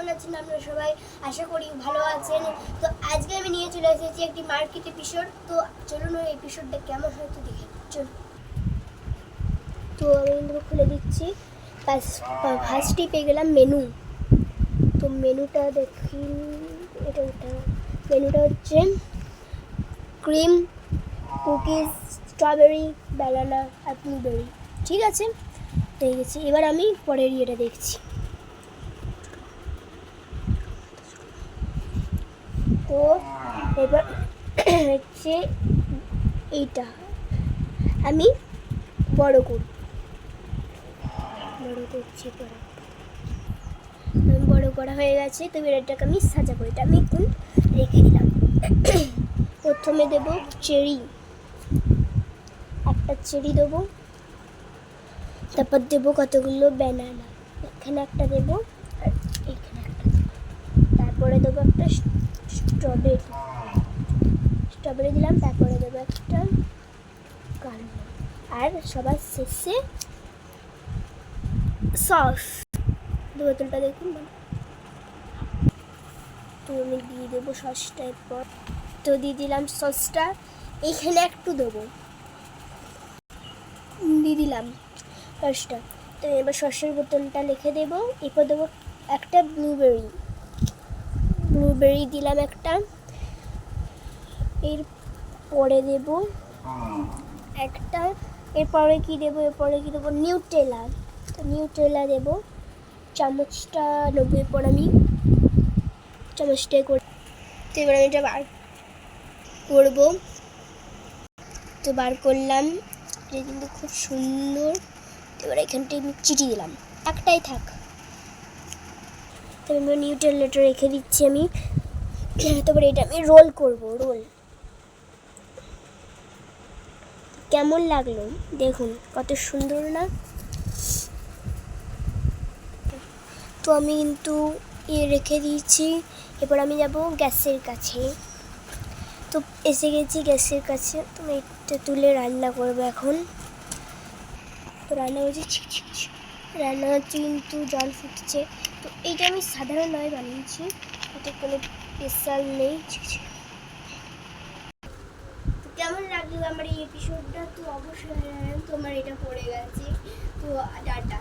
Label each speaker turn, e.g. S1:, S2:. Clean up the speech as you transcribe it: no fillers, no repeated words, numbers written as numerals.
S1: কেমন আছেন আপনারা সবাই? আশা করি ভালো আছেন। তো আজকে আমি নিয়ে চলে এসেছি একটি মার্কেট এপিসোড। তো চলুন ওই এপিসোডটা কেমন হয়তো দেখে চলুন। তো আমি কিন্তু খুলে দিচ্ছি। ফার্স্টই পেয়ে গেলাম মেনু। তো মেনুটা দেখি, এটা মেনুটা হচ্ছে ক্রিম, কুকিজ, স্ট্রবেরি, ব্যানানা আর ব্লুবেরি। ঠিক আছে, পেয়ে গেছি। এবার আমি পরের ইয়েটা দেখছি। তো এবার হচ্ছে এইটা আমি বড় করছি। বড় করা হয়ে গেছে। তো এবার এটাকে আমি সাজাবো। এটা আমি এখন রেখে দিলাম। প্রথমে দেব চেরি, একটা চেরি দেবো। তারপর দেবো কতগুলো ব্যানানা, এখানে একটা দেবো আর এখানে একটা দেবো। তারপরে দেবো একটা স্ট্রবেরি দিলাম। তারপরে দেবো একটা কালো, আর সবার শেষে সস। বোতলটা দেখুন। তো আমি দিয়ে দেবো সসটা। এরপর তো দিয়ে দিলাম সসটা, এইখানে একটু দেবো, দিয়ে দিলাম সসটা। তো এবার সসের বোতলটা লিখে দেবো। এরপর দেবো একটা ব্লুবেরি দিলাম একটা। এরপরে দেবো একটা, এরপরে কি দেবো নিউটেলা। তো নিউটেলা দেবো, চামচটা নেবো। এরপর আমি চামচটাই করে, তো এবার আমি এটা বার করবো। তো বার করলাম, এটা কিন্তু খুব সুন্দর। এবার এখানটায় আমি চিটি দিলাম, একটাই থাক। তো আমি নিউটেলাটা রেখে দিচ্ছি আমি। তারপরে এটা আমি রোল করব। কেমন লাগলো দেখুন, কত সুন্দর না? তো আমি কিন্তু রেখে দিয়েছি। এবার আমি যাব গ্যাসের কাছে। তো এসে গেছি গ্যাসের কাছে। তো এটা তুলে রান্না করবো এখন। তো রান্না হচ্ছে কিন্তু জল ফুটছে। তো এইটা আমি সাধারণ নয় বানিয়েছি, এটা কোনো স্পেশাল নেই। তো কেমন লাগলো আমার এই এপিসোডটা? তো অবশ্যই তোমার এটা পড়ে গেছে। তো টাটা।